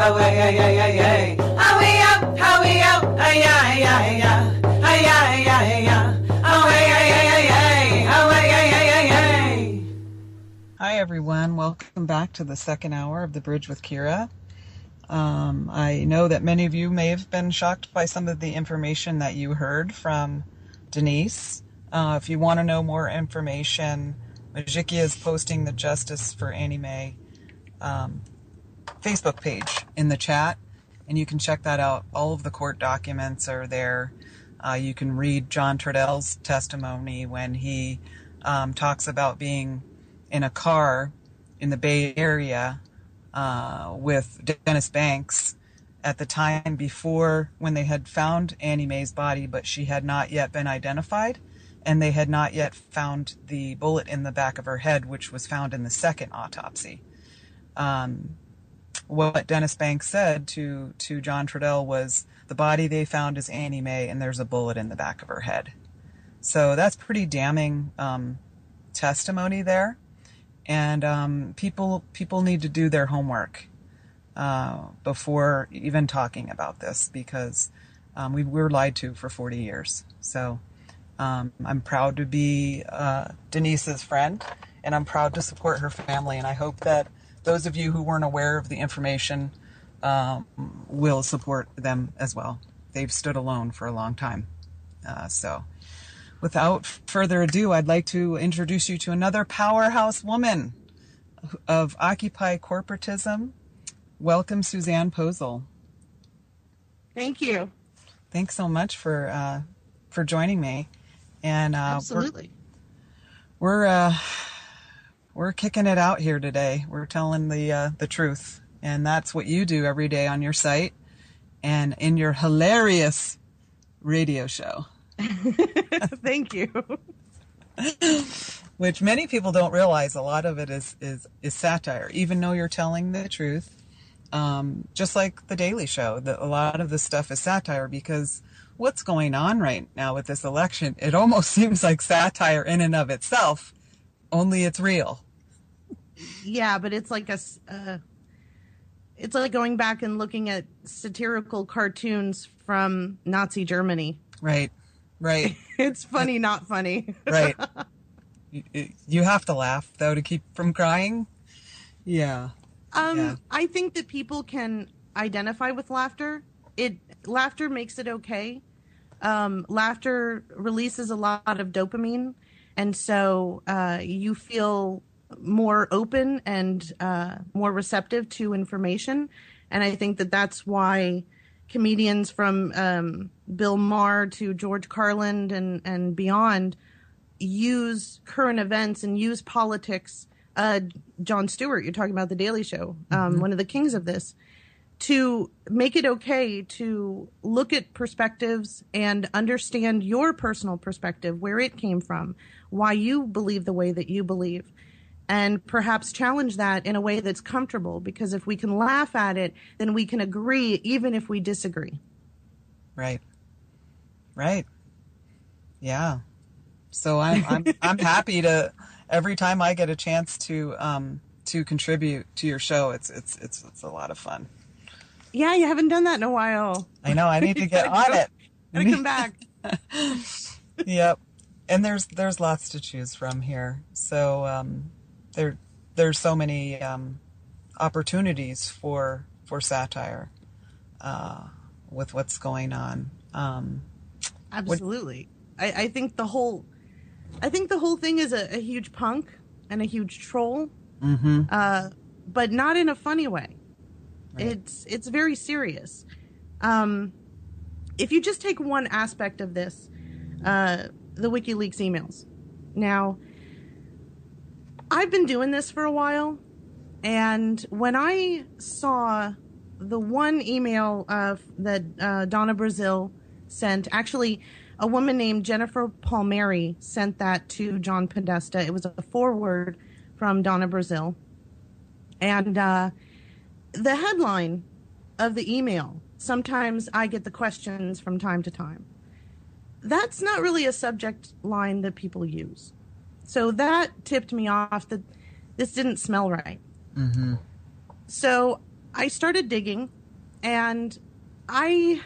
how way, ay, ay, ay, ay. How we up, ay, ay, ay, ay, ay, ay, ay, ay. How way, ay, ay, ay, ay, how way, ay, ay, ay, ay. Hi, everyone. Welcome back to the second hour of The Bridge with Kira. I know that many of you may have been shocked by some of the information that you heard from Denise. If you want to know more information, Majikia is posting the Justice for Annie Mae Facebook page in the chat, and you can check that out. All of the court documents are there. You can read John Trudell's testimony when he talks about being in a car in the Bay Area with Dennis Banks at the time before when they had found Annie Mae's body, but she had not yet been identified, and they had not yet found the bullet in the back of her head, which was found in the second autopsy. What Dennis Banks said to John Trudell was, the body they found is Annie Mae, and there's a bullet in the back of her head. So that's pretty damning testimony there. And people need to do their homework before even talking about this, because we were lied to for 40 years. So I'm proud to be Denise's friend, and I'm proud to support her family. And I hope that those of you who weren't aware of the information will support them as well. They've stood alone for a long time. So without further ado, I'd like to introduce you to another powerhouse woman of Occupy corporatism. Welcome, Susanne Posel. Thank you. Thanks so much for joining me. And absolutely, we're kicking it out here today. We're telling the truth, and that's what you do every day on your site and in your hilarious radio show. Thank you. Which many people don't realize, a lot of it is satire, even though you're telling the truth. Just like The Daily Show, a lot of this stuff is satire, because what's going on right now with this election, it almost seems like satire in and of itself, only it's real. Yeah, but it's like it's like going back and looking at satirical cartoons from Nazi Germany. Right. It's funny, not funny. Right. You have to laugh, though, to keep from crying. Yeah. I think that people can identify with laughter. Laughter makes it okay. Laughter releases a lot of dopamine, and so you feel more open and more receptive to information. And I think that that's why comedians from Bill Maher to George Carlin and beyond use current events and use politics. Jon Stewart, you're talking about The Daily Show, one of the kings of this, to make it okay to look at perspectives and understand your personal perspective, where it came from, why you believe the way that you believe, and perhaps challenge that in a way that's comfortable, because if we can laugh at it, then we can agree even if we disagree. Right. Yeah. So I'm happy to, every time I get a chance to contribute to your show, it's a lot of fun. Yeah, you haven't done that in a while. I know. I need to get on it. Gotta come back. Yep. And there's lots to choose from here. So there's so many opportunities for satire with what's going on. Absolutely. I think the whole thing is a huge punk and a huge troll, but not in a funny way. Right. It's very serious. If you just take one aspect of this, the WikiLeaks emails. Now, I've been doing this for a while, and when I saw the one email that Donna Brazil sent, actually, a woman named Jennifer Palmieri sent that to John Podesta. It was a forward from Donna Brazil. And the headline of the email, sometimes I get the questions from time to time. That's not really a subject line that people use. So that tipped me off that this didn't smell right. So I started digging, and I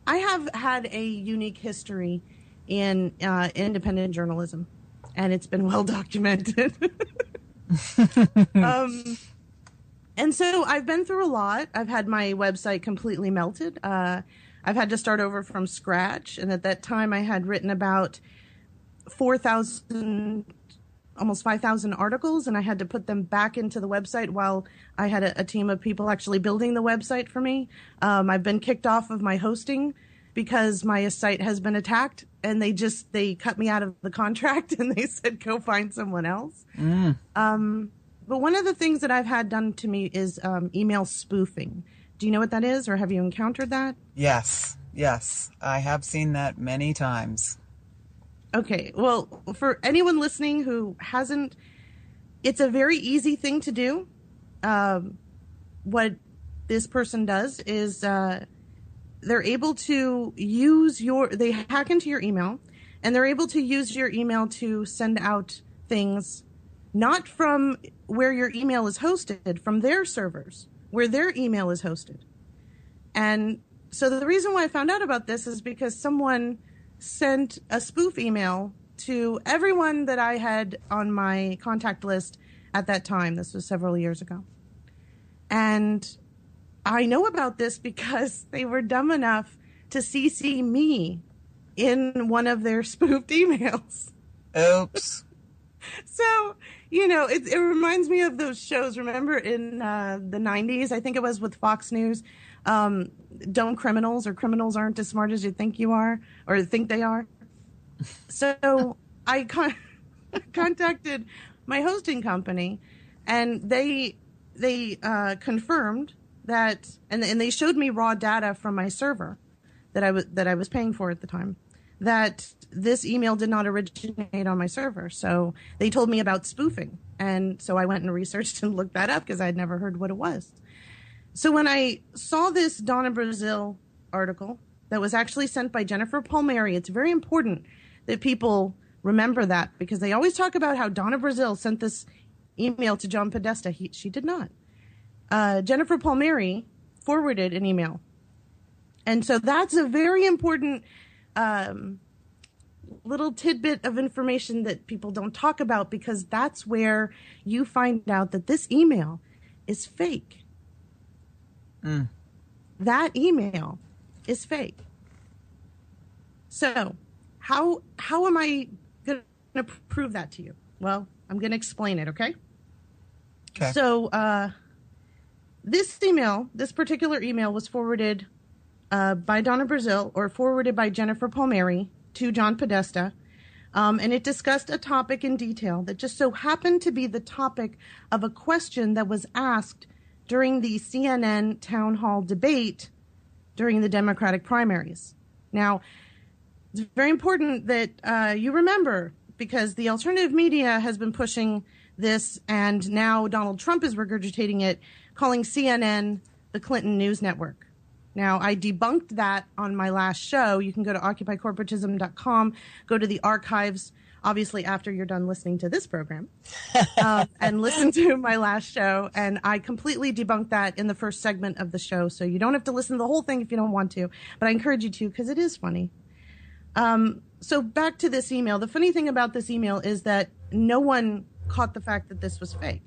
have had a unique history in independent journalism, and it's been well documented. And so I've been through a lot. I've had my website completely melted. I've had to start over from scratch. And at that time, I had written about 4,000, almost 5,000 articles, and I had to put them back into the website while I had a team of people actually building the website for me. I've been kicked off of my hosting because my site has been attacked, and they cut me out of the contract and they said, go find someone else. But one of the things that I've had done to me is email spoofing. Do you know what that is, or have you encountered that? Yes. I have seen that many times. Okay. Well, for anyone listening who hasn't, it's a very easy thing to do. What this person does is they're able to they hack into your email, and they're able to use your email to send out things not from where your email is hosted, from their servers, where their email is hosted. And so the reason why I found out about this is because someone sent a spoof email to everyone that I had on my contact list at that time. This was several years ago. And I know about this because they were dumb enough to CC me in one of their spoofed emails. Oops. So, it reminds me of those shows. Remember in the 90s, I think it was with Fox News, Don't Criminals, or Criminals Aren't as Smart as You Think You Are, or think they are. So I contacted my hosting company, and they confirmed that, and they showed me raw data from my server that I was paying for at the time, that this email did not originate on my server. So they told me about spoofing. And so I went and researched and looked that up because I'd never heard what it was. So when I saw this Donna Brazil article that was actually sent by Jennifer Palmieri, it's very important that people remember that, because they always talk about how Donna Brazil sent this email to John Podesta. She did not. Jennifer Palmieri forwarded an email. And so that's a very important little tidbit of information that people don't talk about, because that's where you find out that this email is fake. That email is fake. So how am I going to prove that to you? Well, I'm going to explain it, okay? Okay. So this particular email was forwarded by Donna Brazil, or forwarded by Jennifer Palmieri to John Podesta, and it discussed a topic in detail that just so happened to be the topic of a question that was asked during the CNN town hall debate during the Democratic primaries. Now, it's very important that you remember, because the alternative media has been pushing this, and now Donald Trump is regurgitating it, calling CNN the Clinton News Network. Now, I debunked that on my last show. You can go to occupycorporatism.com, go to the archives, obviously after you're done listening to this program, and listen to my last show. And I completely debunked that in the first segment of the show. So you don't have to listen to the whole thing if you don't want to, but I encourage you to, because it is funny. So back to this email. The funny thing about this email is that no one caught the fact that this was fake.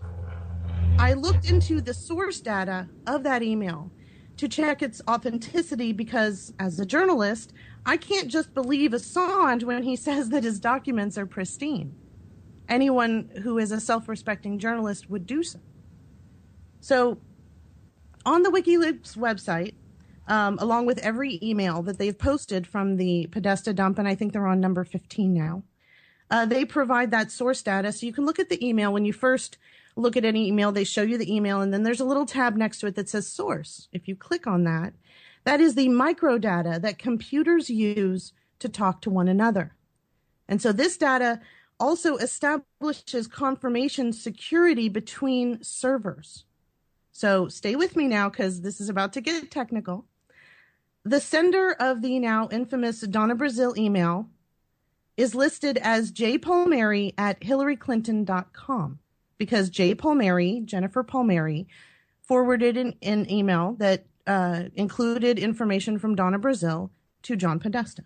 I looked into the source data of that email to check its authenticity, because as a journalist, I can't just believe Assange when he says that his documents are pristine. Anyone who is a self-respecting journalist would do so. So on the WikiLeaks website, along with every email that they've posted from the Podesta dump, and I think they're on number 15 now, they provide that source data. So you can look at the email. When you first look at any email, they show you the email, and then there's a little tab next to it that says source. If you click on that, that is the microdata that computers use to talk to one another. And so this data also establishes confirmation security between servers. So stay with me now, because this is about to get technical. The sender of the now infamous Donna Brazil email is listed as jpalmieri@hillaryclinton.com, because Jennifer Palmieri, forwarded an email that included information from Donna Brazil to John Podesta.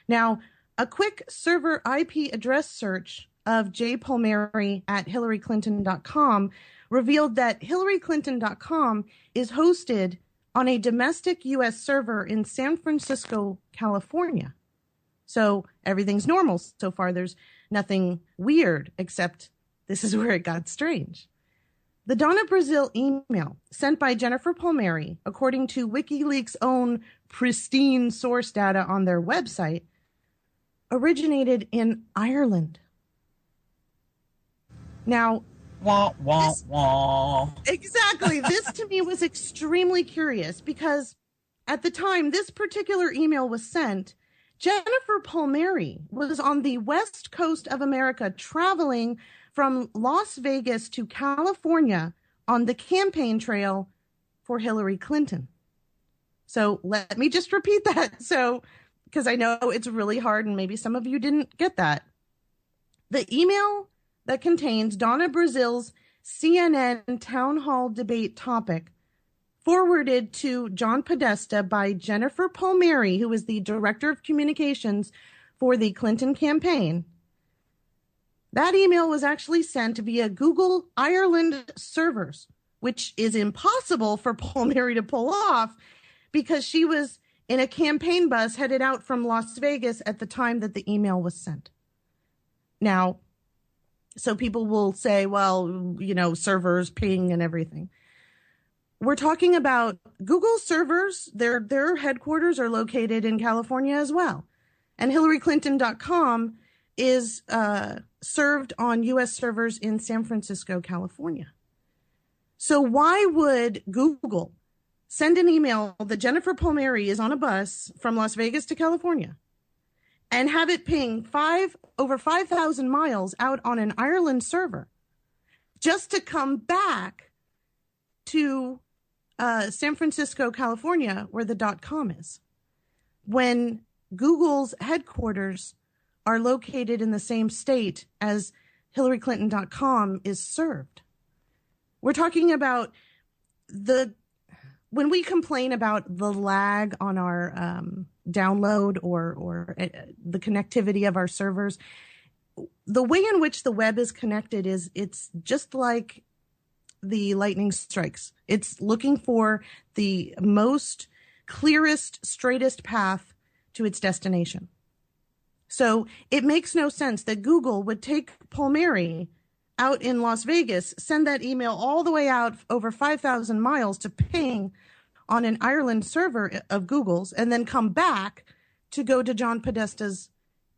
Now, a quick server IP address search of jpalmieri at hillaryclinton.com revealed that hillaryclinton.com is hosted on a domestic U.S. server in San Francisco, California. So everything's normal so far. There's nothing weird, except this is where it got strange. The Donna Brazil email sent by Jennifer Palmieri, according to WikiLeaks' own pristine source data on their website, originated in Ireland. Now, wah, wah, wah. Exactly. This to me was extremely curious because at the time this particular email was sent, Jennifer Palmieri was on the west coast of America traveling from Las Vegas to California on the campaign trail for Hillary Clinton. So let me just repeat that. So, because I know it's really hard and maybe some of you didn't get that. The email that contains Donna Brazil's CNN town hall debate topic forwarded to John Podesta by Jennifer Palmieri, who is the director of communications for the Clinton campaign. That email was actually sent via Google Ireland servers, which is impossible for Palmieri to pull off because she was in a campaign bus headed out from Las Vegas at the time that the email was sent. Now, so people will say, well, you know, servers, ping and everything. We're talking about Google servers. Their headquarters are located in California as well. And HillaryClinton.com is served on U.S. servers in San Francisco, California. So why would Google send an email that Jennifer Palmieri is on a bus from Las Vegas to California and have it ping over 5,000 miles out on an Ireland server just to come back to San Francisco, California, where the .com is, when Google's headquarters are located in the same state as HillaryClinton.com is served? We're talking about when we complain about the lag on our download or the connectivity of our servers, the way in which the web is connected it's just like the lightning strikes. It's looking for the most clearest, straightest path to its destination. So it makes no sense that Google would take Palmieri out in Las Vegas, send that email all the way out over 5,000 miles to ping on an Ireland server of Google's, and then come back to go to John Podesta's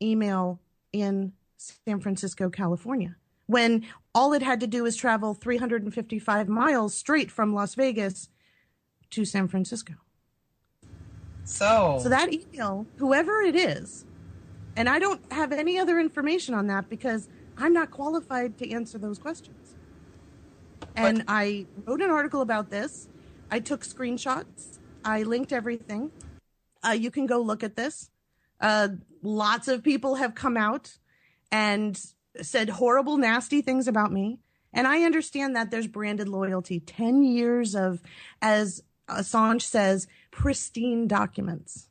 email in San Francisco, California, when all it had to do is travel 355 miles straight from Las Vegas to San Francisco. So that email, whoever it is, and I don't have any other information on that because I'm not qualified to answer those questions. And I wrote an article about this. I took screenshots. I linked everything. You can go look at this. Lots of people have come out and said horrible, nasty things about me. And I understand that there's branded loyalty. 10 years of, as Assange says, pristine documents.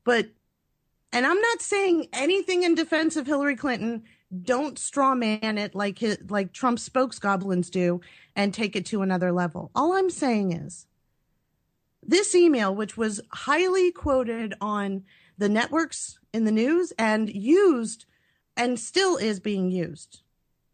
And I'm not saying anything in defense of Hillary Clinton. Don't straw man it like Trump's spokesgoblins do and take it to another level. All I'm saying is this email, which was highly quoted on the networks in the news and used and still is being used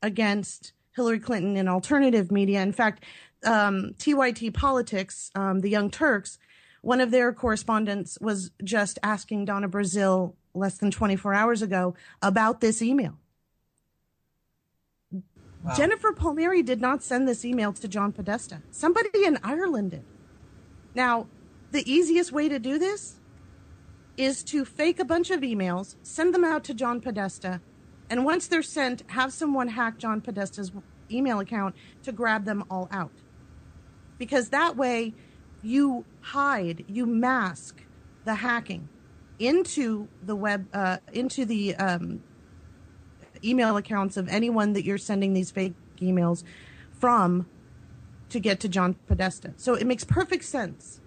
against Hillary Clinton in alternative media. In fact, TYT Politics, the Young Turks, one of their correspondents was just asking Donna Brazil less than 24 hours ago about this email. Wow. Jennifer Palmieri did not send this email to John Podesta. Somebody in Ireland did. Now, the easiest way to do this is to fake a bunch of emails, send them out to John Podesta, and once they're sent, have someone hack John Podesta's email account to grab them all out. Because that way you mask the hacking into the web, into the email accounts of anyone that you're sending these fake emails from to get to John Podesta. So it makes perfect sense.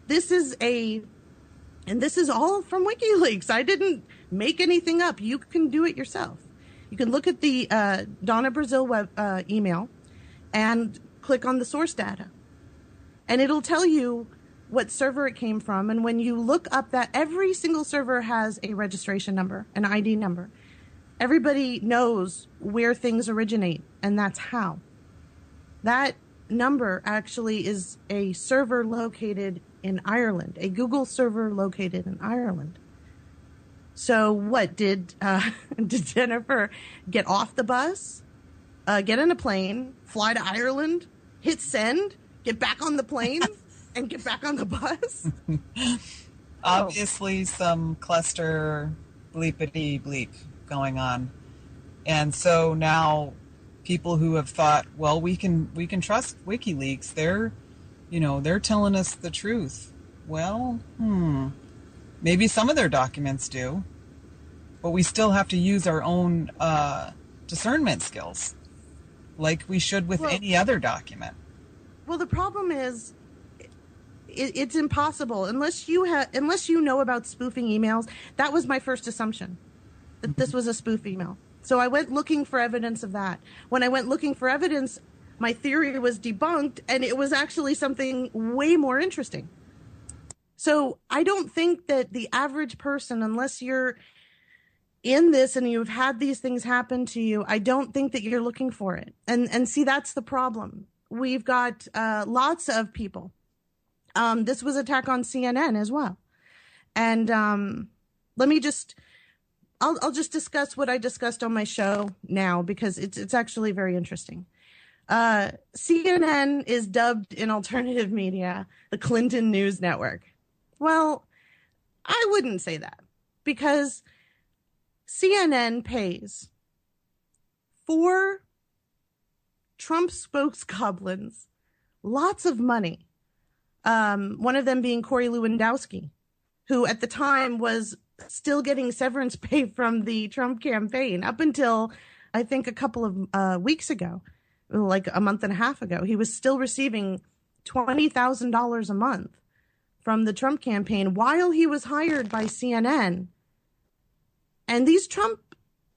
This is all from WikiLeaks. I didn't make anything up. You can do it yourself. You can look at the Donna Brazil web email and click on the source data. And it'll tell you what server it came from. And when you look up that, every single server has a registration number, an ID number. Everybody knows where things originate, and that's how. That number actually is a server located in Ireland, a Google server located in Ireland. So what, did Jennifer get off the bus, get in a plane, fly to Ireland, hit send, get back on the plane, and get back on the bus? Obviously some cluster bleepity bleep going on. And so now people who have thought, well, we can trust WikiLeaks, they're telling us the truth. Well, maybe some of their documents do, but we still have to use our own discernment skills, like we should with any other document. Well, the problem is, it's impossible unless you know about spoofing emails. That was my first assumption, that this was a spoof email. So I went looking for evidence of that. When I went looking for evidence, my theory was debunked, and it was actually something way more interesting. So I don't think that the average person, unless you're in this and you've had these things happen to you, I don't think that you're looking for it. And see, that's the problem. We've got lots of people. This was attack on CNN as well. And I'll just discuss what I discussed on my show now, because it's actually very interesting. CNN is dubbed in alternative media the Clinton News Network. Well, I wouldn't say that, because CNN pays 4 Trump spokesgoblins lots of money. One of them being Corey Lewandowski, who at the time was still getting severance pay from the Trump campaign up until, I think, a couple of weeks ago, like a month and a half ago. He was still receiving $20,000 a month from the Trump campaign while he was hired by CNN. And these Trump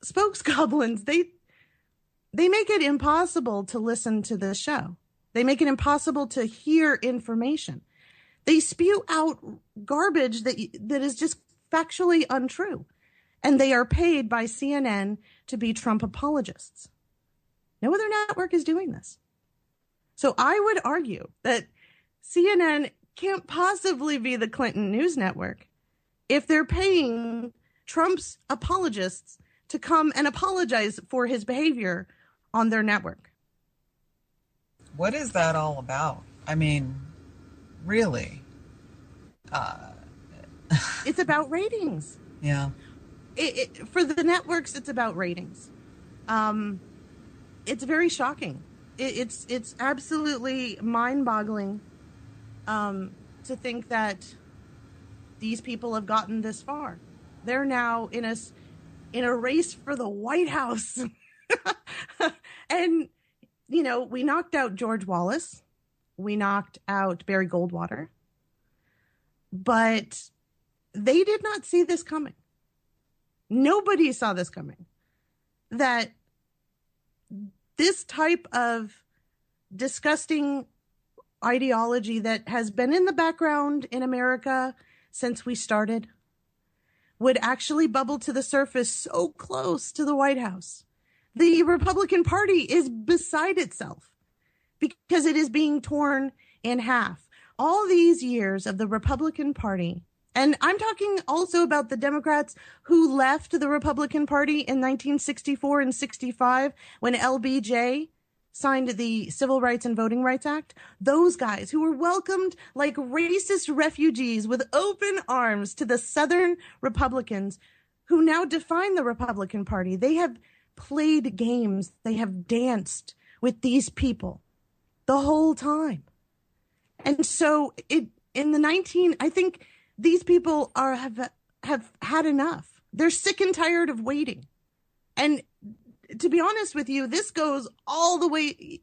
spokesgoblins, they make it impossible to listen to the show. They make it impossible to hear information. They spew out garbage that is just factually untrue. And they are paid by CNN to be Trump apologists. No other network is doing this. So I would argue that CNN can't possibly be the Clinton News Network if they're paying Trump's apologists to come and apologize for his behavior on their network. What is that all about? I mean, really? It's about ratings. Yeah. For the networks, it's about ratings. It's very shocking. It's absolutely mind-boggling to think that these people have gotten this far. They're now in a race for the White House. And, we knocked out George Wallace. We knocked out Barry Goldwater. But they did not see this coming. Nobody saw this coming. That this type of disgusting ideology that has been in the background in America since we started would actually bubble to the surface so close to the White House. The Republican Party is beside itself because it is being torn in half. All these years of the Republican Party, and I'm talking also about the Democrats who left the Republican Party in 1964 and 65 when LBJ signed the Civil Rights and Voting Rights Act. Those guys who were welcomed like racist refugees with open arms to the Southern Republicans who now define the Republican Party. They have played games. They have danced with these people the whole time. And so I think these people have had enough. They're sick and tired of waiting. And to be honest with you, this goes all the way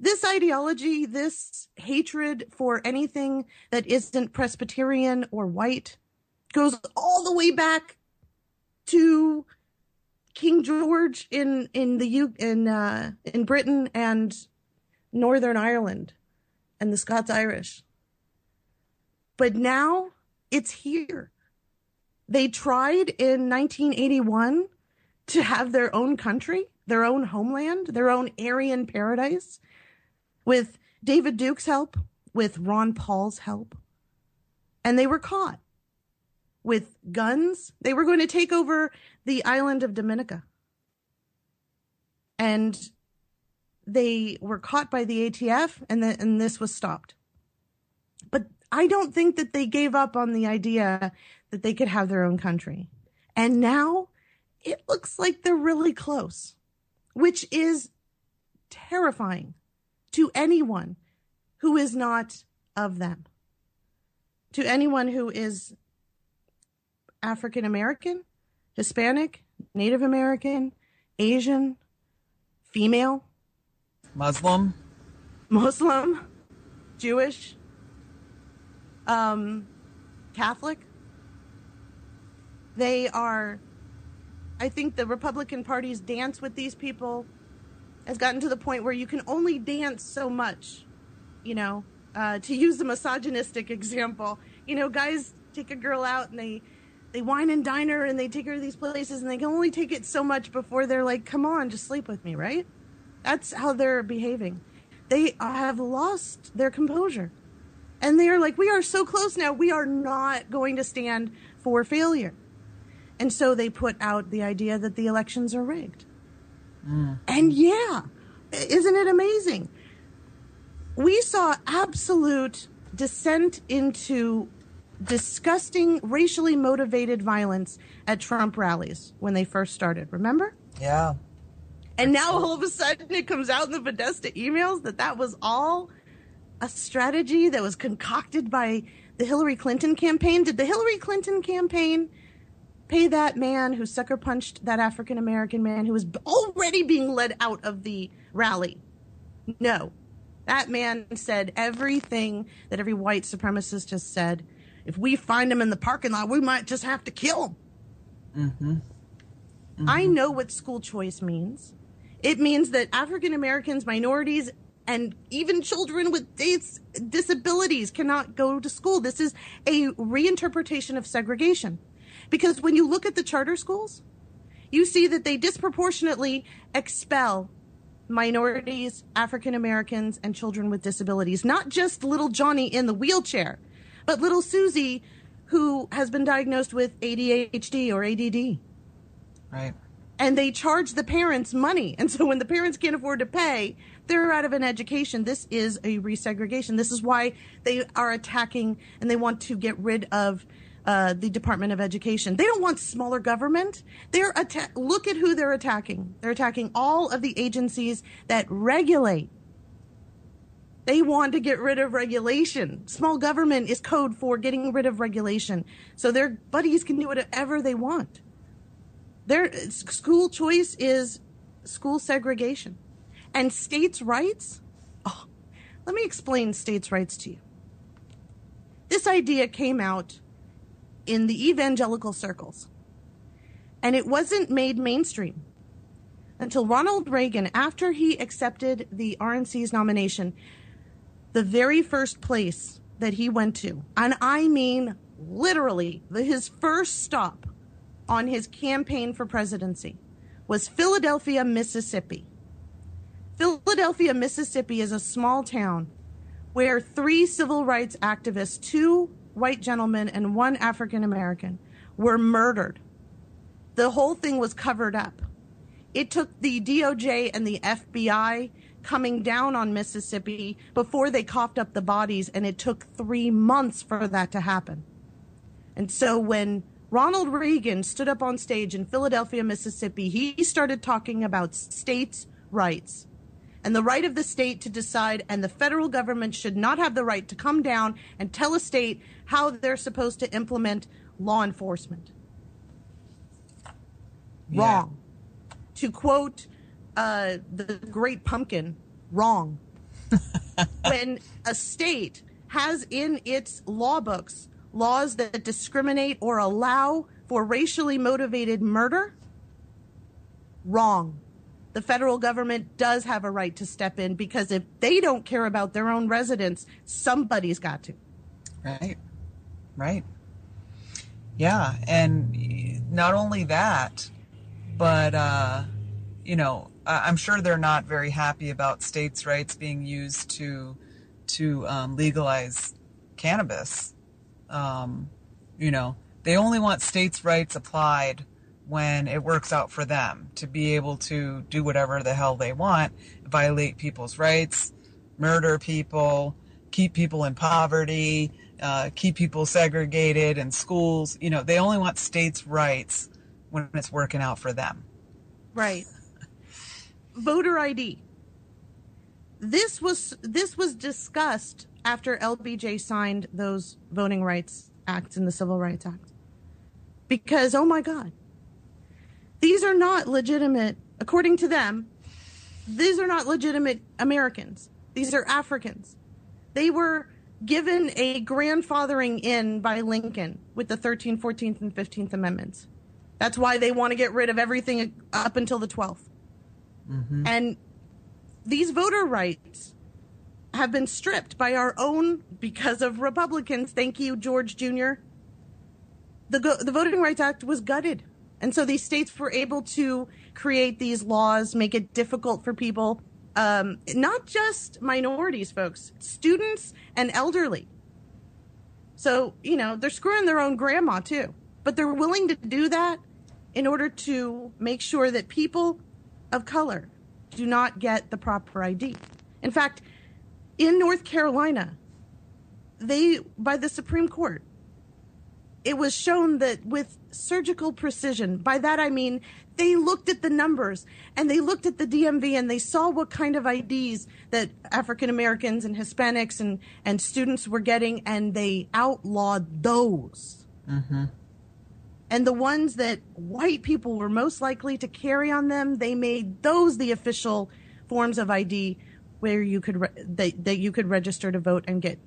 this ideology, this hatred for anything that isn't Presbyterian or white goes all the way back to King George in Britain and Northern Ireland and the Scots Irish. But now it's here. They tried in 1981 to have their own country, their own homeland, their own Aryan paradise, with David Duke's help, with Ron Paul's help. And they were caught with guns. They were going to take over the island of Dominica. And they were caught by the ATF, and this was stopped. But I don't think that they gave up on the idea that they could have their own country. And now it looks like they're really close, which is terrifying to anyone who is not of them, to anyone who is African American, Hispanic, Native American, Asian, female, Muslim, Jewish, Catholic. They are, I think the Republican Party's dance with these people has gotten to the point where you can only dance so much, to use the misogynistic example. Guys take a girl out and they wine and dine her and they take her to these places and they can only take it so much before they're like, come on, just sleep with me, right? That's how they're behaving. They have lost their composure. And they are like, we are so close now, we are not going to stand for failure. And so they put out the idea that the elections are rigged. And yeah, isn't it amazing? We saw absolute descent into disgusting, racially motivated violence at Trump rallies when they first started. Remember? Yeah. And now all of a sudden it comes out in the Podesta emails that was all a strategy that was concocted by the Hillary Clinton campaign. Did the Hillary Clinton campaign pay that man who sucker punched that African American man who was already being led out of the rally? No. That man said everything that every white supremacist has said. If we find him in the parking lot, we might just have to kill him. Mm-hmm. I know what school choice means. It means that African Americans, minorities, and even children with disabilities cannot go to school. This is a reinterpretation of segregation. Because when you look at the charter schools, you see that they disproportionately expel minorities, African Americans, and children with disabilities. Not just little Johnny in the wheelchair, but little Susie who has been diagnosed with ADHD or ADD. Right. And they charge the parents money. And so when the parents can't afford to pay, they're out of an education. This is a resegregation. This is why they are attacking and they want to get rid of the Department of Education. They don't want smaller government. Look at who they're attacking. They're attacking all of the agencies that regulate. They want to get rid of regulation. Small government is code for getting rid of regulation. So their buddies can do whatever they want. Their school choice is school segregation. And states' rights? Oh, let me explain states' rights to you. This idea came out in the evangelical circles. And it wasn't made mainstream until Ronald Reagan, after he accepted the RNC's nomination, the very first place that he went to, and I mean literally his first stop on his campaign for presidency, was Philadelphia, Mississippi. Philadelphia, Mississippi is a small town where 3 civil rights activists, 2 white gentlemen and 1 African American, were murdered. The whole thing was covered up. It took the DOJ and the FBI coming down on Mississippi before they coughed up the bodies, and it took 3 months for that to happen. And so when Ronald Reagan stood up on stage in Philadelphia, Mississippi, he started talking about states' rights and the right of the state to decide, and the federal government should not have the right to come down and tell a state how they're supposed to implement law enforcement. Yeah. Wrong. To quote the Great Pumpkin, wrong. When a state has in its law books laws that discriminate or allow for racially motivated murder, wrong. The federal government does have a right to step in, because if they don't care about their own residents, somebody's got to. Right. Yeah, and not only that, but, I'm sure they're not very happy about states' rights being used to legalize cannabis. They only want states' rights applied when it works out for them to be able to do whatever the hell they want, violate people's rights, murder people, keep people in poverty, keep people segregated in schools. They only want states' rights when it's working out for them. Right. Voter ID. This was discussed after LBJ signed those voting rights acts in the Civil Rights Act. Because, oh my God, these are not legitimate, according to them, these are not legitimate Americans. These are Africans. They were given a grandfathering in by Lincoln with the 13th, 14th, and 15th Amendments. That's why they want to get rid of everything up until the 12th. Mm-hmm. And these voter rights have been stripped by our own, because of Republicans. Thank you, George Jr. The Voting Rights Act was gutted. And so these states were able to create these laws, make it difficult for people, not just minorities, folks, students and elderly. So, they're screwing their own grandma too. But they're willing to do that in order to make sure that people of color do not get the proper ID. In fact, in North Carolina, by the Supreme Court, it was shown that with surgical precision, by that I mean they looked at the numbers and they looked at the DMV and they saw what kind of IDs that African Americans and Hispanics and students were getting, and they outlawed those. Mm-hmm. And the ones that white people were most likely to carry on them, they made those the official forms of ID where you could that you could register to vote and get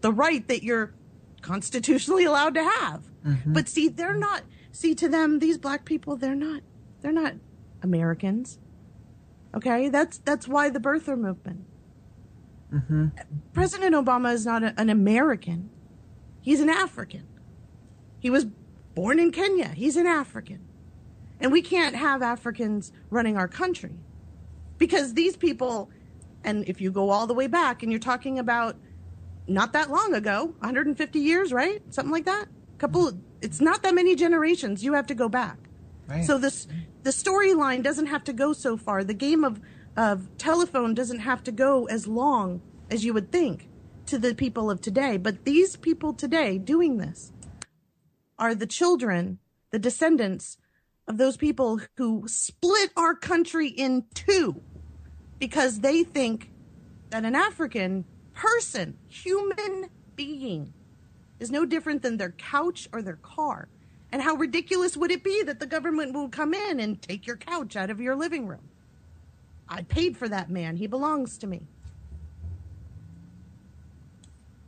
the right that you're constitutionally allowed to have. Mm-hmm. But see, to them, these black people, they're not Americans. Okay? That's why the birther movement. Mm-hmm. President Obama is not an American. He's an African. He was born in Kenya. He's an African. And we can't have Africans running our country, because these people, and if you go all the way back, and you're talking about not that long ago, 150 years, right? Something like that. It's not that many generations. You have to go back. Right. So the storyline doesn't have to go so far. The game of telephone doesn't have to go as long as you would think to the people of today. But these people today doing this are the children, the descendants of those people who split our country in two because they think that an African person, human being, is no different than their couch or their car. And how ridiculous would it be that the government will come in and take your couch out of your living room? I paid for that man. He belongs to me.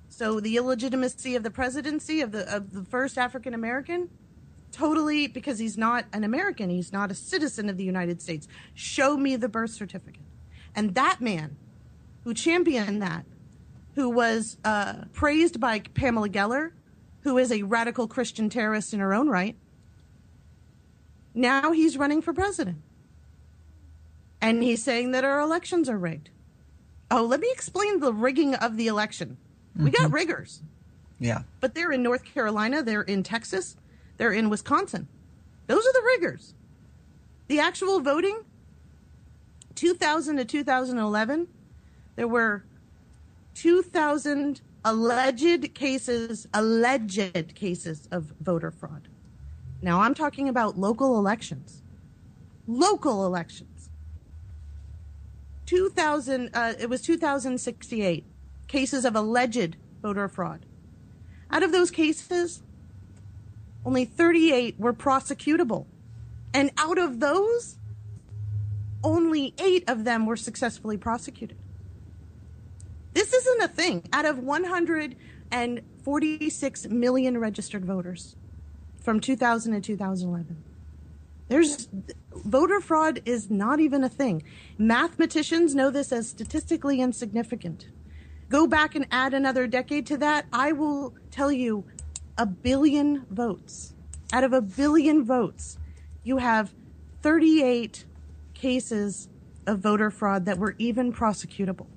So the illegitimacy of the presidency of the first African American, totally, because he's not an American. He's not a citizen of the United States. Show me the birth certificate. And that man who championed that, who was praised by Pamela Geller, who is a radical Christian terrorist in her own right, now he's running for president. And he's saying that our elections are rigged. Oh, let me explain the rigging of the election. Mm-hmm. We got riggers. Yeah. But they're in North Carolina, they're in Texas, they're in Wisconsin. Those are the riggers. The actual voting, 2000 to 2011, there were 2,000 alleged cases of voter fraud. Now I'm talking about local elections. Local elections. It was 2,068 cases of alleged voter fraud. Out of those cases, only 38 were prosecutable. And out of those, only 8 of them were successfully prosecuted. This isn't a thing. Out of 146 million registered voters from 2000 to 2011, voter fraud is not even a thing. Mathematicians know this as statistically insignificant. Go back and add another decade to that. I will tell you, 1 billion votes. Out of 1 billion votes, you have 38 cases of voter fraud that were even prosecutable,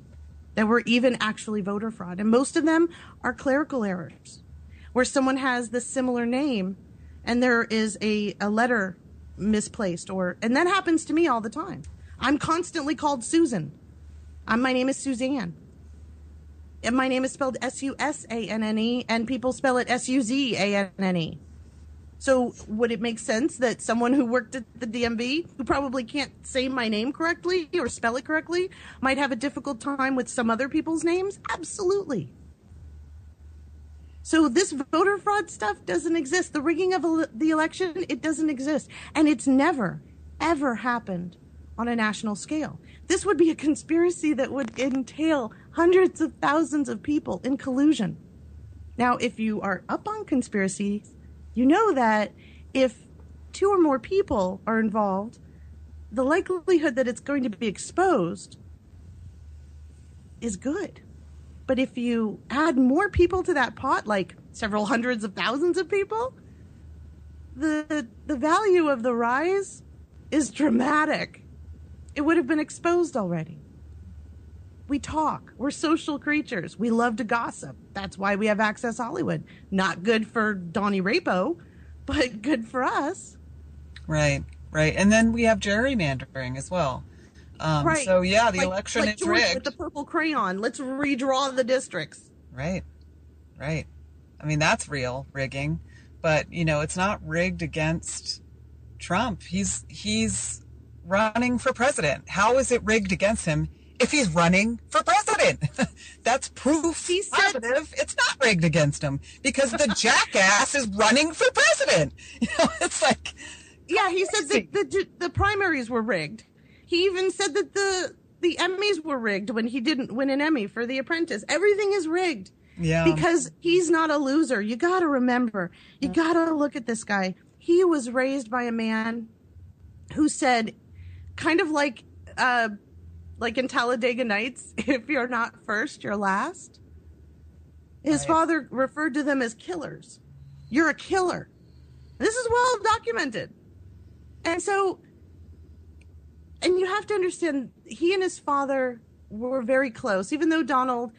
that were even actually voter fraud. And most of them are clerical errors, where someone has the similar name and there is a letter misplaced, and that happens to me all the time. I'm constantly called Susan. My name is Suzanne. And my name is spelled Susanne, and people spell it Suzanne. So would it make sense that someone who worked at the DMV, who probably can't say my name correctly or spell it correctly, might have a difficult time with some other people's names? Absolutely. So this voter fraud stuff doesn't exist. The rigging of the election, it doesn't exist. And it's never, ever happened on a national scale. This would be a conspiracy that would entail hundreds of thousands of people in collusion. Now, if you are up on conspiracies, you know that if 2 or more people are involved, the likelihood that it's going to be exposed is good. But if you add more people to that pot, like several hundreds of thousands of people, the value of the rise is dramatic. It would have been exposed already. We talk. We're social creatures. We love to gossip. That's why we have Access Hollywood. Not good for Donnie Rapo, but good for us. Right. And then we have gerrymandering as well. Right. So, yeah, the election is George rigged. with the purple crayon. Let's redraw the districts. Right. I mean, that's real rigging. But, it's not rigged against Trump. He's running for president. How is it rigged against him if he's running for president? That's proof positive it's not rigged against him, because the jackass is running for president. It's like... Yeah, he said that the primaries were rigged. He even said that the Emmys were rigged when he didn't win an Emmy for The Apprentice. Everything is rigged. Yeah. Because he's not a loser. You got to remember. You got to look at this guy. He was raised by a man who said, kind of like in Talladega Nights, if you're not first, you're last. His father referred to them as killers. You're a killer. This is well documented. And so... And you have to understand, he and his father were very close. Even though Donald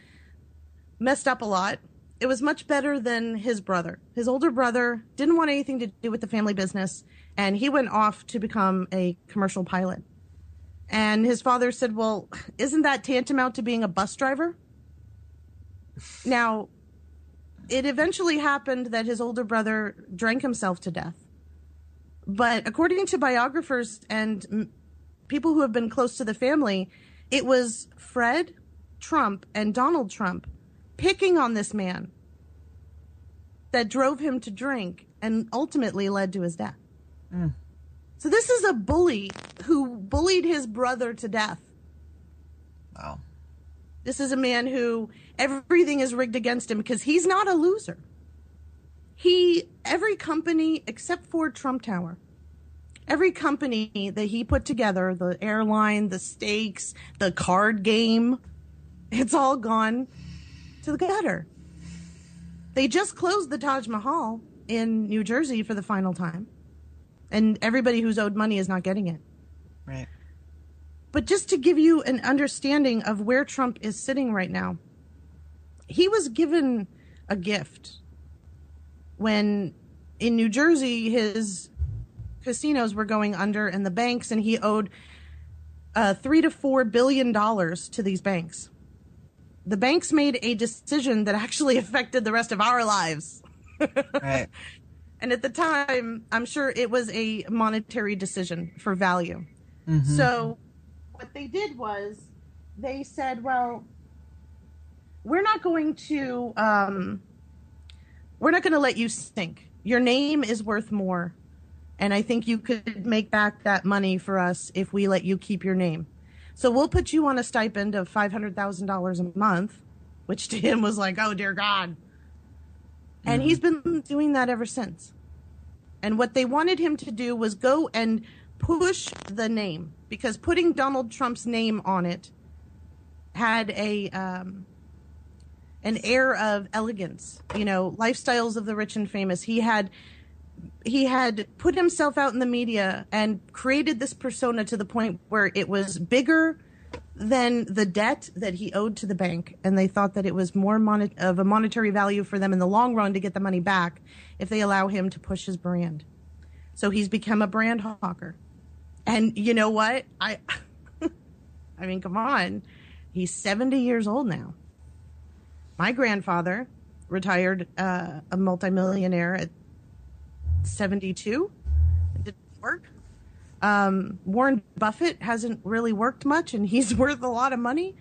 messed up a lot, it was much better than his brother. His older brother didn't want anything to do with the family business, and he went off to become a commercial pilot. And his father said, well, isn't that tantamount to being a bus driver? Now, it eventually happened that his older brother drank himself to death. But according to biographers and people who have been close to the family, it was Fred Trump and Donald Trump picking on this man that drove him to drink and ultimately led to his death. So this is a bully who bullied his brother to death. Wow. This is a man who everything is rigged against him because he's not a loser. Every company except for Trump Tower, every company that he put together, the airline, the steaks, the card game, it's all gone to the gutter. They just closed the Taj Mahal in New Jersey for the final time. And everybody who's owed money is not getting it. Right. But just to give you an understanding of where Trump is sitting right now, he was given a gift when in New Jersey his casinos were going under and the banks, and he owed $3 to $4 billion to these banks. The banks made a decision that actually affected the rest of our lives. Right. And at the time, I'm sure it was a monetary decision for value. Mm-hmm. So what they did was they said, well, we're not going to let you sink. Your name is worth more. And I think you could make back that money for us if we let you keep your name. So we'll put you on a stipend of $500,000 a month, which to him was like, oh, dear God. And he's been doing that ever since. And what they wanted him to do was go and push the name, because putting Donald Trump's name on it had an air of elegance, lifestyles of the rich and famous. He had put himself out in the media and created this persona to the point where it was bigger than the debt that he owed to the bank. And they thought that it was more of a monetary value for them in the long run to get the money back if they allow him to push his brand. So he's become a brand hawker. And you know what? I mean, come on. He's 70 years old now. My grandfather retired a multimillionaire at 72. It didn't work. Warren Buffett hasn't really worked much, and he's worth a lot of money.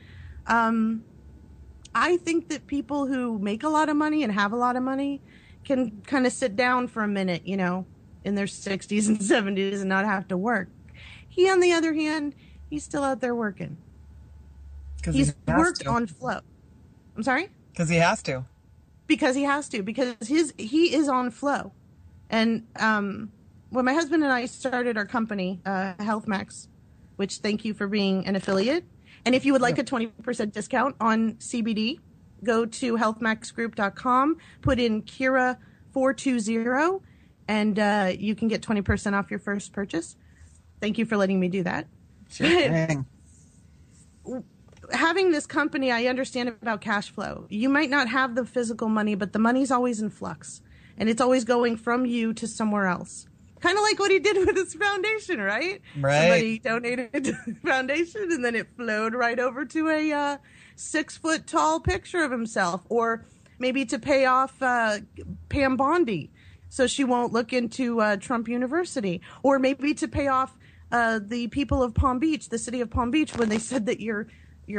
I think that people who make a lot of money and have a lot of money can kind of sit down for a minute, in their 60s and 70s and not have to work. He, on the other hand, he's still out there working. He's worked on flow. I'm sorry? Because he has to. Because he has to. Because he is on flow. And when my husband and I started our company, HealthMax, which thank you for being an affiliate. And if you would like a 20% discount on CBD, go to healthmaxgroup.com, put in Kira 420, and you can get 20% off your first purchase. Thank you for letting me do that. Sure thing. Having this company, I understand about cash flow. You might not have the physical money, but the money's always in flux. And it's always going from you to somewhere else. Kind of like what he did with his foundation, right? Right. Somebody donated to the foundation, and then it flowed right over to a 6-foot-tall picture of himself. Or maybe to pay off Pam Bondi so she won't look into Trump University. Or maybe to pay off the people of Palm Beach, the city of Palm Beach, when they said that your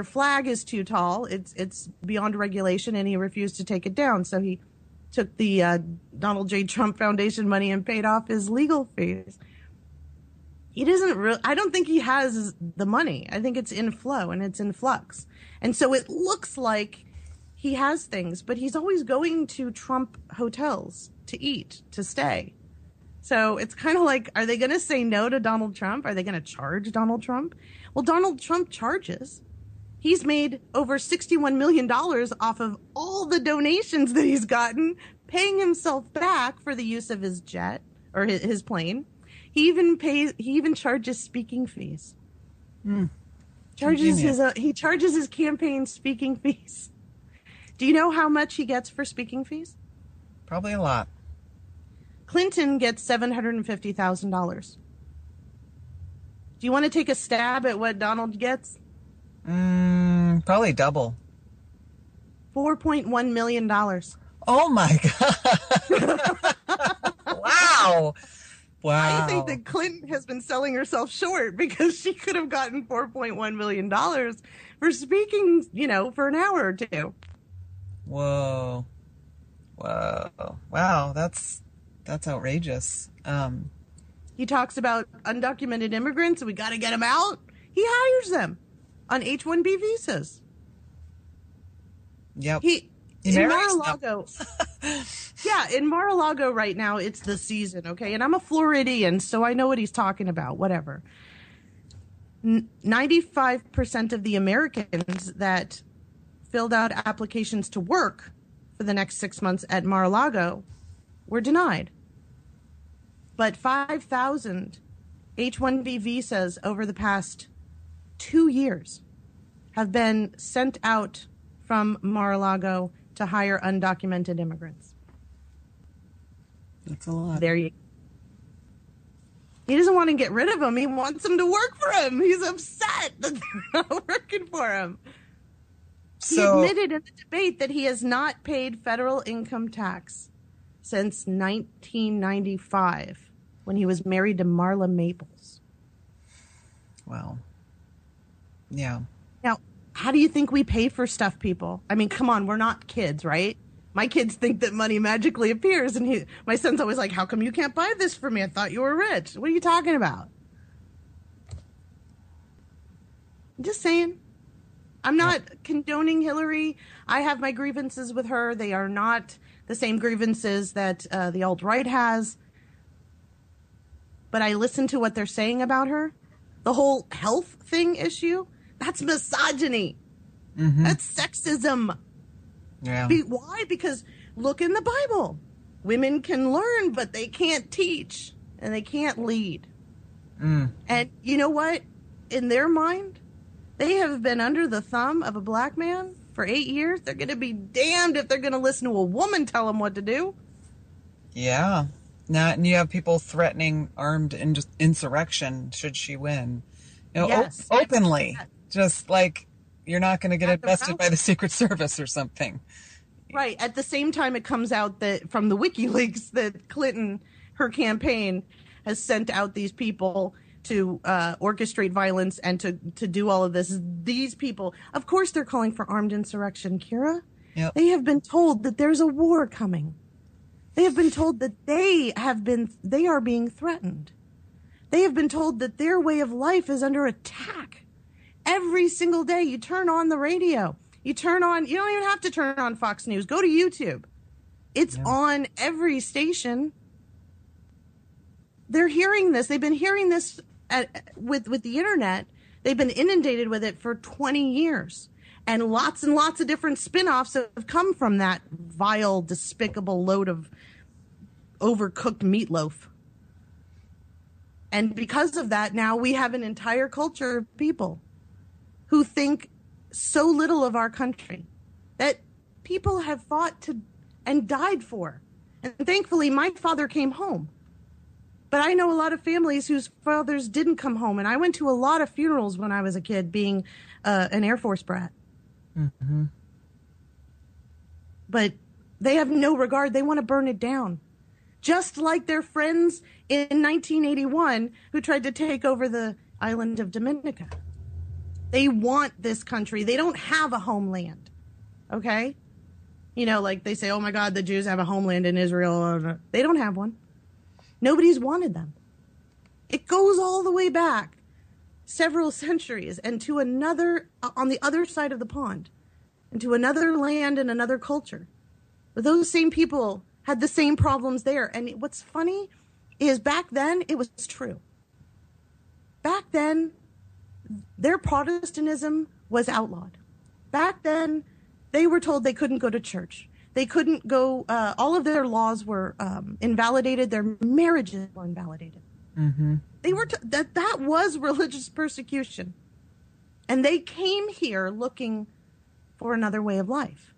flag is too tall. It's beyond regulation, and he refused to take it down. So he took the Donald J. Trump Foundation money and paid off his legal fees. He doesn't really, I don't think he has the money. I think it's in flow and it's in flux. And so it looks like he has things, but he's always going to Trump hotels to eat, to stay. So it's kind of like, are they going to say no to Donald Trump? Are they going to charge Donald Trump? Well, Donald Trump charges. He's made over $61 million off of all the donations that he's gotten, paying himself back for the use of his jet or his plane. He even charges speaking fees. He charges his campaign speaking fees. Do you know how much he gets for speaking fees? Probably a lot. Clinton gets $750,000. Do you want to take a stab at what Donald gets? Probably double. $4.1 million. Oh my God. Wow. Wow. I think that Clinton has been selling herself short because she could have gotten $4.1 million for speaking, for an hour or two. Whoa. Wow. That's outrageous. He talks about undocumented immigrants and we got to get them out. He hires them on H-1B visas. Yep. In Mar-a-Lago. Yeah, in Mar-a-Lago right now, it's the season, okay? And I'm a Floridian, so I know what he's talking about, whatever. 95% of the Americans that filled out applications to work for the next 6 months at Mar-a-Lago were denied. But 5,000 H-1B visas over the past 2 years have been sent out from Mar-a-Lago to hire undocumented immigrants. That's a lot. There you go. He doesn't want to get rid of them. He wants them to work for him. He's upset that they're not working for him. He admitted in the debate that he has not paid federal income tax since 1995 when he was married to Marla Maples. Wow. Yeah. Now, how do you think we pay for stuff, people? I mean, come on, we're not kids, right? My kids think that money magically appears, and my son's always like, how come you can't buy this for me? I thought you were rich. What are you talking about? I'm just saying. I'm not condoning Hillary. I have my grievances with her. They are not the same grievances that the alt-right has. But I listen to what they're saying about her. The whole health thing issue, that's misogyny. Mm-hmm. That's sexism. Yeah. Why? Because look in the Bible. Women can learn, but they can't teach. And they can't lead. Mm. And you know what? In their mind, they have been under the thumb of a black man for 8 years. They're going to be damned if they're going to listen to a woman tell them what to do. Yeah. Now, and you have people threatening armed insurrection should she win. You know, yes. Openly. Just like you're not going to get invested by the Secret Service or something. Right. At the same time, it comes out that from the WikiLeaks that Clinton, her campaign, has sent out these people to orchestrate violence and to do all of this. These people, of course, they're calling for armed insurrection, Kira. Yep. They have been told that there's a war coming. They have been told that they are being threatened. They have been told that their way of life is under attack. Every single day you turn on the radio, you don't even have to turn on Fox News. Go to YouTube. It's on every station. They're hearing this. They've been hearing this with the internet. They've been inundated with it for 20 years. And lots of different spin-offs have come from that vile, despicable load of overcooked meatloaf. And because of that, now we have an entire culture of people who think so little of our country that people have fought to and died for. And thankfully, my father came home. But I know a lot of families whose fathers didn't come home. And I went to a lot of funerals when I was a kid, being an Air Force brat. Mm-hmm. But they have no regard. They want to burn it down. Just like their friends in 1981 who tried to take over the island of Dominica. They want this country. They don't have a homeland. Okay? You know, like they say, oh my God, the Jews have a homeland in Israel. They don't have one. Nobody's wanted them. It goes all the way back several centuries and to another, on the other side of the pond, and to another land and another culture. But those same people had the same problems there. And what's funny is back then it was true. Back then, their Protestantism was outlawed. Back then, they were told they couldn't go to church. They couldn't go, all of their laws were invalidated. Their marriages were invalidated. Mm-hmm. They were, that was religious persecution. And they came here looking for another way of life.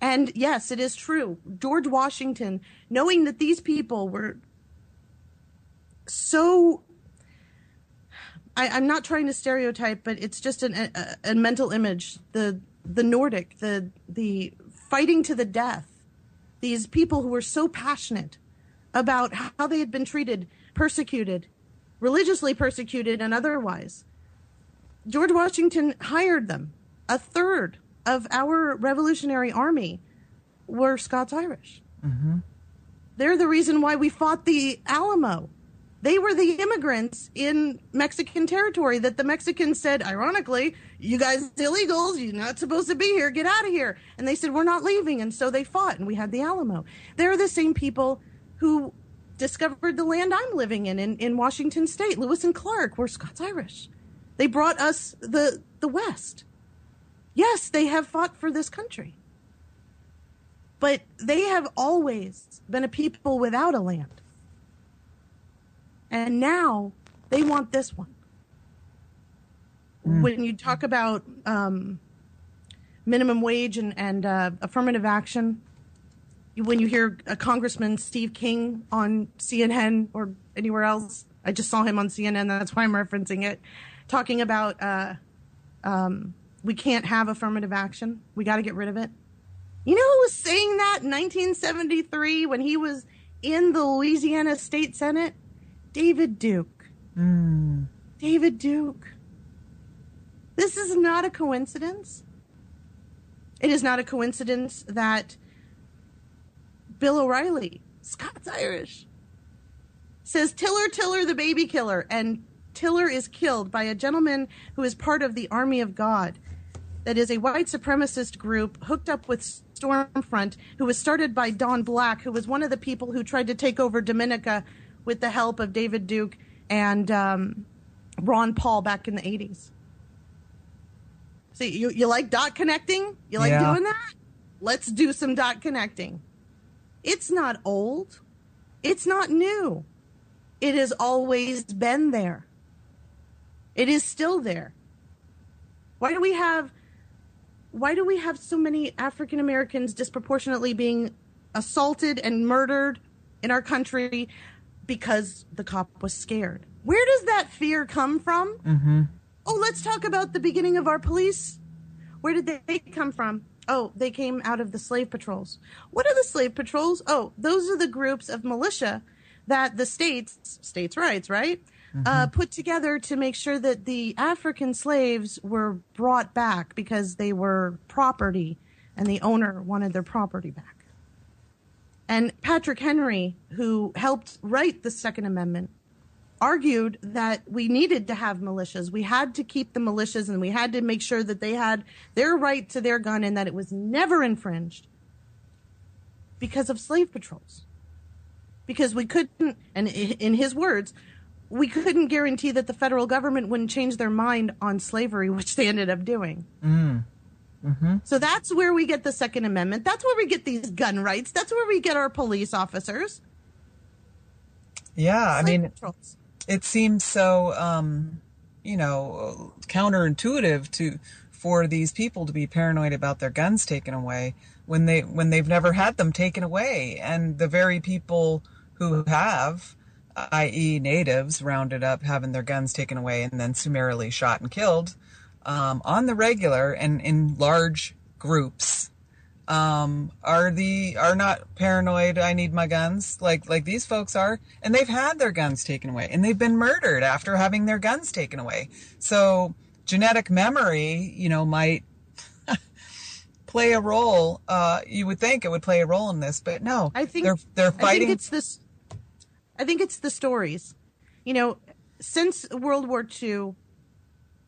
And yes, it is true. George Washington, knowing that these people were so, I'm not trying to stereotype, but it's just a mental image. The Nordic, the fighting to the death. These people who were so passionate about how they had been treated, persecuted, religiously persecuted and otherwise. George Washington hired them. A third of our Revolutionary Army were Scots-Irish. Mm-hmm. They're the reason why we fought the Alamo. They were the immigrants in Mexican territory that the Mexicans said, ironically, you guys illegals, you're not supposed to be here, get out of here. And they said, we're not leaving. And so they fought, and we had the Alamo. They're the same people who discovered the land I'm living in Washington State. Lewis and Clark were Scots-Irish. They brought us the West. Yes, they have fought for this country. But they have always been a people without a land. And now they want this one. When you talk about minimum wage and affirmative action, when you hear a Congressman Steve King on CNN or anywhere else, I just saw him on CNN, that's why I'm referencing it, talking about we can't have affirmative action. We got to get rid of it. You know who was saying that in 1973 when he was in the Louisiana State Senate? David Duke. David Duke. This is not a coincidence. It is not a coincidence that Bill O'Reilly, Scots-Irish, says Tiller, Tiller, the baby killer, and Tiller is killed by a gentleman who is part of the Army of God. that is a white supremacist group hooked up with Stormfront, who was started by Don Black, who was one of the people who tried to take over Dominica with the help of David Duke and Ron Paul back in the 80s. See, you like dot connecting? You like doing that? Let's do some dot connecting. It's not old. It's not new. It has always been there. It is still there. Why do we have so many African Americans disproportionately being assaulted and murdered in our country? Because the cop was scared. Where does that fear come from? Mm-hmm. Oh, let's talk about the beginning of our police. Where did they come from? Oh, they came out of the slave patrols. What are the slave patrols? Oh, those are the groups of militia that the states' rights, right? Put together to make sure that the African slaves were brought back because they were property and the owner wanted their property back. And Patrick Henry, who helped write the Second Amendment, argued that we needed to have militias. We had to keep the militias and we had to make sure that they had their right to their gun and that it was never infringed because of slave patrols. Because we couldn't, and in his words, we couldn't guarantee that the federal government wouldn't change their mind on slavery, which they ended up doing. Mm-hmm. So that's where we get the Second Amendment. That's where we get these gun rights. That's where we get our police officers. Yeah, Slave I mean, patrols. it seems so, counterintuitive for these people to be paranoid about their guns taken away when they've never had them taken away, and the very people who have, i.e., natives, rounded up having their guns taken away and then summarily shot and killed on the regular and in large groups. Are not paranoid, I need my guns, like these folks are, and they've had their guns taken away and they've been murdered after having their guns taken away. So genetic memory, might play a role. You would think it would play a role in this, but no. I think they're fighting. I think it's the stories. Since World War II,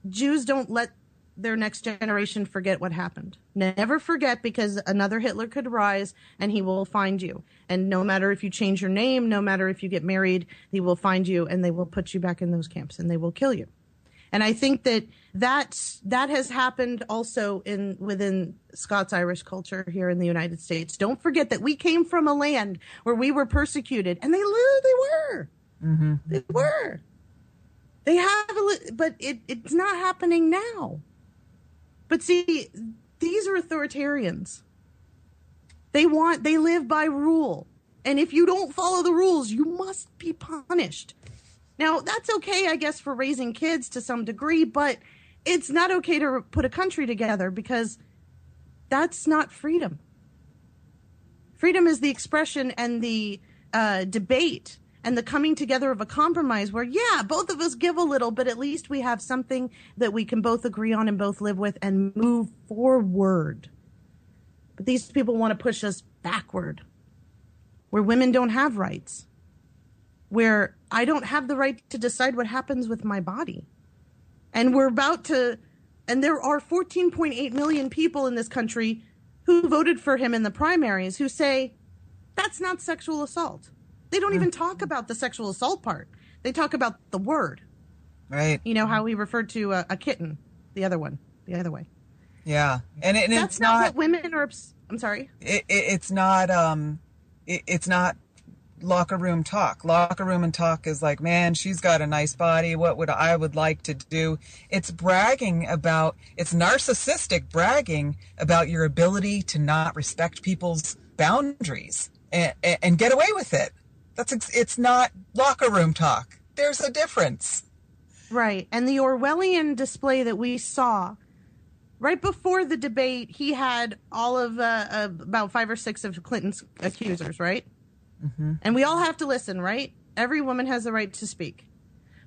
Jews don't let their next generation forget what happened. Never forget, because another Hitler could rise and he will find you. And no matter if you change your name, no matter if you get married, he will find you and they will put you back in those camps and they will kill you. And I think that has happened also within Scots-Irish culture here in the United States. Don't forget that we came from a land where we were persecuted, and they were. Mm-hmm. They were. They have, but it's not happening now. But see, these are authoritarians. They live by rule. And if you don't follow the rules, you must be punished. Now, that's okay, I guess, for raising kids to some degree, but it's not okay to put a country together, because that's not freedom. Freedom is the expression and the debate and the coming together of a compromise where, yeah, both of us give a little, but at least we have something that we can both agree on and both live with and move forward. But these people want to push us backward, where women don't have rights, where I don't have the right to decide what happens with my body. And there are 14.8 million people in this country who voted for him in the primaries who say that's not sexual assault. They don't even talk about the sexual assault part. They talk about the word. Right. How he referred to a kitten, the other way. Yeah. And that's it's not what women are. I'm sorry. It's not locker room talk. Locker room and talk is like, man, she's got a nice body. What would I like to do? It's it's narcissistic bragging about your ability to not respect people's boundaries and get away with it. It's not locker room talk. There's a difference. Right. And the Orwellian display that we saw right before the debate, he had all of about 5 or 6 of Clinton's accusers, right? Mm-hmm. And we all have to listen, right? Every woman has the right to speak.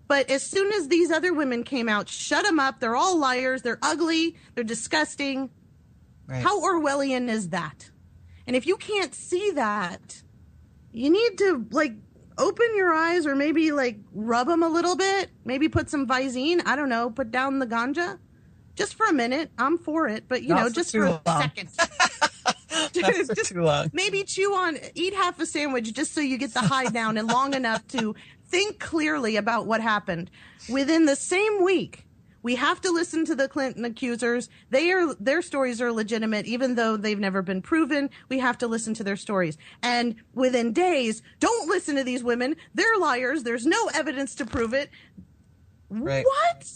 But as soon as these other women came out, shut them up. They're all liars. They're ugly. They're disgusting. Right. How Orwellian is that? And if you can't see that, you need to open your eyes, or maybe rub them a little bit. Maybe put some Visine. I don't know. Put down the ganja. just for a minute. I'm for it, but just for a second. Just too long. Maybe eat half a sandwich just so you get the high down and long enough to think clearly about what happened. Within the same week, we have to listen to the Clinton accusers. Their stories are legitimate, even though they've never been proven. We have to listen to their stories. And within days, don't listen to these women. They're liars. There's no evidence to prove it. Right. What?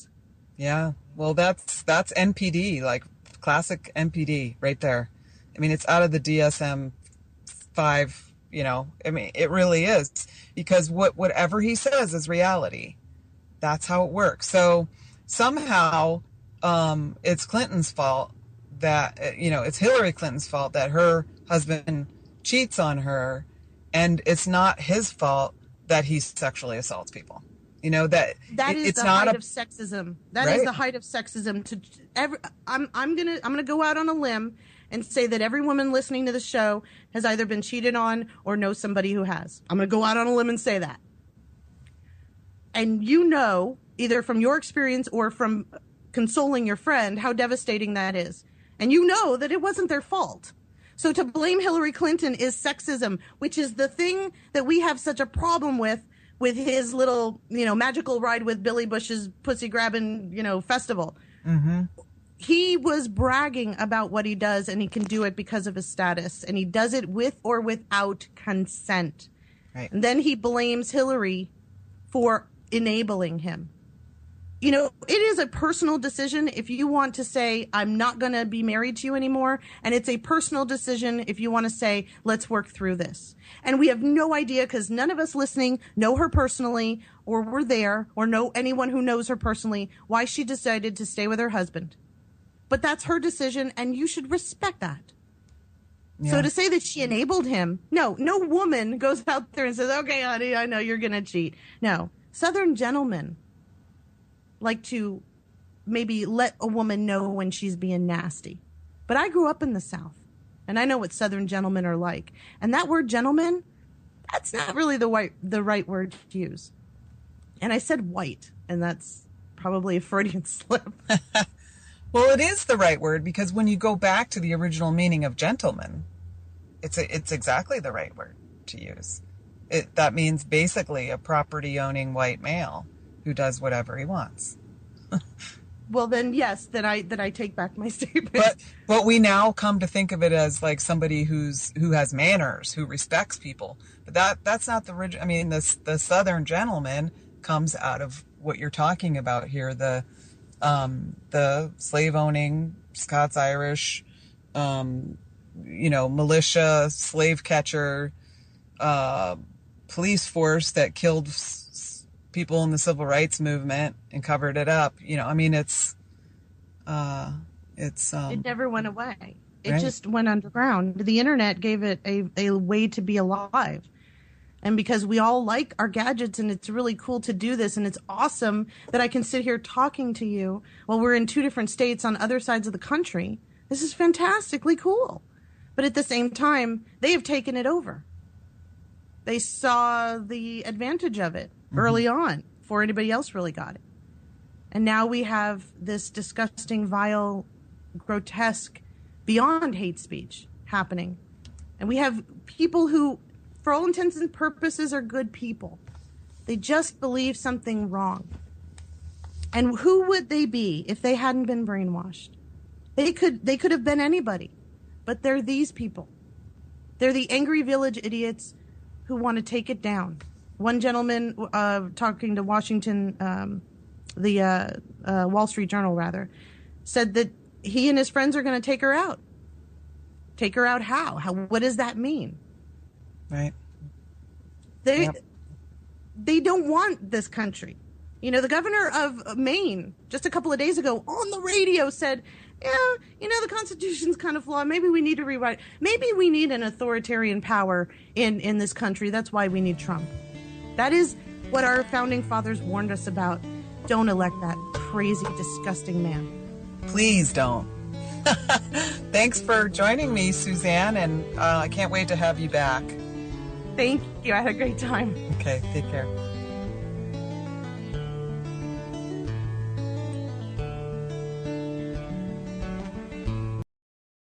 Yeah. Well, that's NPD, like classic NPD right there. I mean, it's out of the DSM-5, I mean, it really is, because whatever he says is reality. That's how it works. So somehow it's Clinton's fault that, it's Hillary Clinton's fault that her husband cheats on her, and it's not his fault that he sexually assaults people. That is it's the not height of sexism. That is the height of sexism. I'm gonna go out on a limb and say that every woman listening to the show has either been cheated on or knows somebody who has. I'm gonna go out on a limb and say that. And either from your experience or from consoling your friend, how devastating that is. And that it wasn't their fault. So to blame Hillary Clinton is sexism, which is the thing that we have such a problem with his little, magical ride with Billy Bush's pussy grabbing, festival. Mm-hmm. He was bragging about what he does, and he can do it because of his status, and he does it with or without consent. Right. And then he blames Hillary for enabling him. It is a personal decision if you want to say, I'm not going to be married to you anymore. And it's a personal decision if you want to say, let's work through this. And we have no idea, because none of us listening know her personally, or were there, or know anyone who knows her personally, why she decided to stay with her husband. But that's her decision, and you should respect that. Yeah. So to say that she enabled him, no woman goes out there and says, okay, honey, I know you're going to cheat. No. Southern gentlemen like to maybe let a woman know when she's being nasty. But I grew up in the South, and I know what Southern gentlemen are like. And that word gentleman, that's not really the right word to use. And I said white, and that's probably a Freudian slip. Well, it is the right word, because when you go back to the original meaning of gentleman, it's exactly the right word to use. That means basically a property-owning white male who does whatever he wants. Well, then, yes, then I take back my statement. But we now come to think of it as like somebody who has manners, who respects people. But that's not the original. I mean, the Southern gentleman comes out of what you're talking about here, the slave-owning Scots-Irish, militia, slave catcher, police force that killed people in the civil rights movement and covered it up. It never went away. It right? just went underground. The internet gave it a way to be alive. And because we all like our gadgets, and it's really cool to do this, and it's awesome that I can sit here talking to you while we're in two different states on other sides of the country. This is fantastically cool. But at the same time, they have taken it over. They saw the advantage of it early on before anybody else really got it. And now we have this disgusting, vile, grotesque, beyond hate speech happening. And we have people who, for all intents and purposes, are good people. They just believe something wrong. And who would they be if they hadn't been brainwashed? They could have been anybody, but they're these people. They're the angry village idiots who want to take it down. One gentleman talking to Washington, the Wall Street Journal, rather, said that he and his friends are going to take her out. Take her out how? What does that mean? Right. They don't want this country. The governor of Maine just a couple of days ago on the radio said, the Constitution's kind of flawed. Maybe we need to rewrite. Maybe we need an authoritarian power in this country. That's why we need Trump. That is what our founding fathers warned us about. Don't elect that crazy, disgusting man. Please don't. Thanks for joining me, Susanne, and I can't wait to have you back. Thank you. I had a great time. Okay, take care.